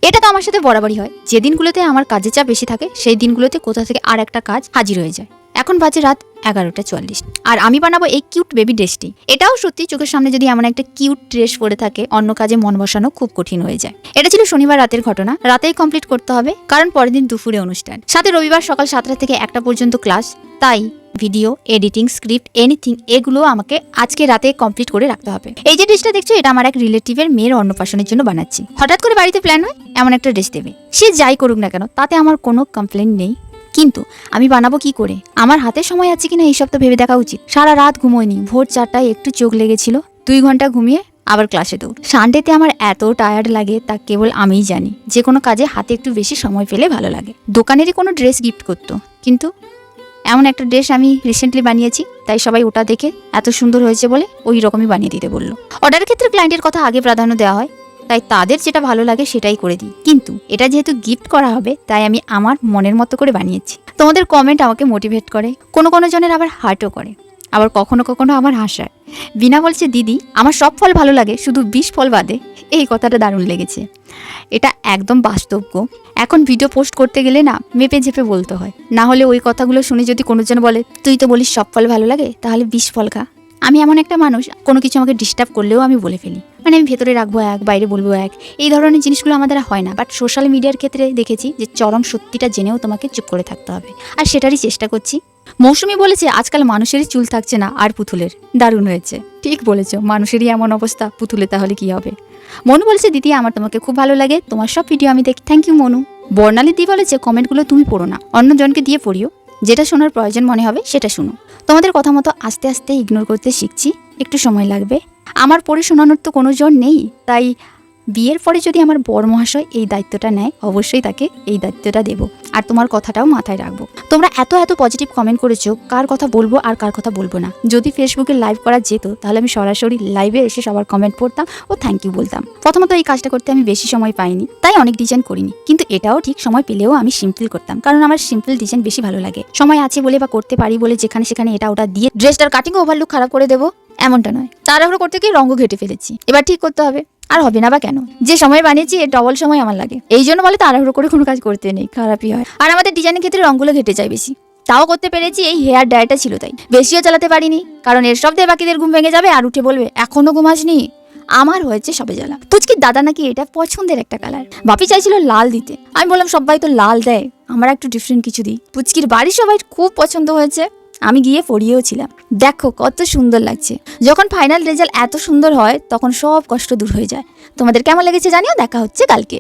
এটা তো আমার সাথে বরাবরই হয়। যে দিনগুলোতে আমার কাজের চাপ বেশি থাকে সেই দিনগুলোতে কোথা থেকে আর একটা কাজ হাজির হয়ে যায়। এখন বাজে রাত 11:40 আর আমি বানাবো এই কিউট বেবি ড্রেসটি। এটাও সত্যি, চোখের সামনে যদি এমন একটা কিউট ড্রেস পরে থাকে অন্য কাজে মন বসানো খুব কঠিন হয়ে যায়। এটা ছিল শনিবার রাতের ঘটনা, রাতেই কমপ্লিট করতে হবে কারণ পরের দিন দুপুরে অনুষ্ঠান, সাথে রবিবার সকাল 7টা থেকে 1টা পর্যন্ত ক্লাস। তাই ভিডিও এডিটিং, স্ক্রিপ্ট, এনিথিং এগুলো আমাকে আজকে রাতে কমপ্লিট করে রাখতে হবে। এই যে ড্রেসটা দেখছো এটা আমার এক রিলেটিভের মেয়ের অন্নপ্রাশনের জন্য বানাচ্ছি। হঠাৎ করে বাড়িতে প্ল্যান হয় এমন একটা ড্রেস দেবে, সে যাই করুক না কেন তাতে আমার কোনো কমপ্লেন নেই, কিন্তু আমি বানাবো কি করে, আমার হাতে সময় আছে কিনা এইসব তো ভেবে দেখা উচিত। সারা রাত ঘুমোয়নি, ভোর 4টায় একটু চোখ লেগেছিল, 2 ঘন্টা ঘুমিয়ে আবার ক্লাসে দৌড়। সানডেতে আমার এত টায়ার্ড লাগে তা কেবল আমিই জানি। যে কোনো কাজে হাতে একটু বেশি সময় পেলে ভালো লাগে। দোকানেরই কোনো ড্রেস গিফট করতো, কিন্তু এমন একটা ড্রেস আমি রিসেন্টলি বানিয়েছি, তাই সবাই ওটা দেখে এত সুন্দর হয়েছে বলে ওই রকমই বানিয়ে দিতে বললো। অর্ডারের ক্ষেত্রে ক্লায়েন্টের কথা আগে প্রাধান্য দেওয়া হয়, তাই তাদের যেটা ভালো লাগে সেটাই করে দিই। কিন্তু এটা যেহেতু গিফট করা হবে তাই আমি আমার মনের মতো করে বানিয়েছি। তোমাদের কমেন্ট আমাকে মোটিভেট করে, কোনো জনের আবার হার্টও করে, আবার কখনো কখনো আমার হাসায়। বিনা বলছে দিদি আমার সব ফল ভালো লাগে শুধু 20 ফল বাদে। এই কথাটা দারুণ লেগেছে, এটা একদম বাস্তব গো। এখন ভিডিও পোস্ট করতে গেলে না মেপে ঝেপে বলতে হয়, না হলে ওই কথাগুলো শুনে যদি কোনোজন বলে তুই তো বলিস সব ফল ভালো লাগে তাহলে 20 ফল খা। আমি এমন একটা মানুষ, কোনো কিছু আমাকে ডিস্টার্ব করলেও আমি বলে ফেলি, মানে আমি ভেতরে রাখবো এক, বাইরে বলবো এক। এই ধরনের জিনিসগুলো আমাদের হয় না, বাট সোশ্যাল মিডিয়ার ক্ষেত্রে দেখেছি যে চরম সত্যিটা জেনেও তোমাকে চুপ করে থাকতে হবে, আর সেটারই চেষ্টা করছি। মৌসুমি বলেছে আজকাল মানুষেরই চুল থাকছে না আর পুতুলের। দারুণ হয়েছে, ঠিক বলেছো, মানুষেরই এমন অবস্থা, পুতুলে তাহলে কি হবে। মনু বলেছে দিদি আমার তোমাকে খুব ভালো লাগে, তোমার সব ভিডিও আমি দেখি। Thank you Manu. বর্ণালী দি বলেছে কমেন্টগুলো তুমি পড়ো না, অন্যজনকে দিয়ে পড়িও, যেটা শোনার প্রয়োজন মনে হবে সেটা শুনো। তোমাদের কথা মতো আস্তে আস্তে ইগনোর করতে শিখছি, একটু সময় লাগবে। আমার পড়ে শোনানোর তো কোনো জন নেই, তাই বিয়ের পরে যদি আমার বর মহাশয় এই দায়িত্বটা নেয় অবশ্যই তাকে এই দায়িত্বটা দেব, আর তোমার কথাটাও মাথায় রাখবো। তোমরা এত পজিটিভ কমেন্ট করেছো, কার কথা বলবো আর কার কথা বলবো না। যদি ফেসবুকে লাইভ করা যেত তাহলে আমি সরাসরি লাইভে এসে সবার কমেন্ট পড়তাম ও থ্যাংক ইউ বলতাম। প্রথমত এই কাজটা করতে আমি বেশি সময় পাইনি, তাই অনেক ডিজাইন করিনি, কিন্তু এটাও ঠিক সময় পেলেও আমি সিম্পল করতাম, কারণ আমার সিম্পল ডিজাইন বেশি ভালো লাগে। সময় আছে বলে বা করতে পারি বলে যেখানে সেখানে এটা ওটা দিয়ে ড্রেসটার কাটিং ওভারলুক খারাপ করে দেবো এমনটা নয়। তাড়াহুড়ো করতে গিয়ে রঙও ঘেটে ফেলেছি, এবার ঠিক করতে হবে। আর হবে না বা কেন, যে সময় বানিয়েছি এর ডবল সময় আমার লাগে, এই জন্য বলে তাড়াহুড়ো করে কোনো কাজ করতে নেই, খারাপই হয়। আর আমাদের ডিজাইনের ক্ষেত্রে রঙগুলো ঘেটে যায় বেশি, তাও করতে পেরেছি, এই হেয়ার ডায়াটা ছিল তাই। বেশিও চালাতে পারিনি, কারণ এর সব দিয়ে বাকিদের ঘুম ভেঙে যাবে আর উঠে বলবে এখনো ঘুমাসনি। আমার হয়েছে সবে জ্বালা। পুচকির দাদা নাকি এটা পছন্দের একটা কালার, বাপি চাইছিল লাল দিতে, আমি বললাম সবাই তো লাল দেয়, আমরা একটু ডিফারেন্ট কিছু দিই। পুচকির বাড়ির সবাই খুব পছন্দ হয়েছে, আমি গিয়ে পড়িয়েও ছিলাম। দেখো কত সুন্দর লাগছে। যখন ফাইনাল রেজাল্ট এত সুন্দর হয় তখন সব কষ্ট দূর হয়ে যায়। তোমাদের কেমন লেগেছে জানিও, দেখা হচ্ছে কালকে।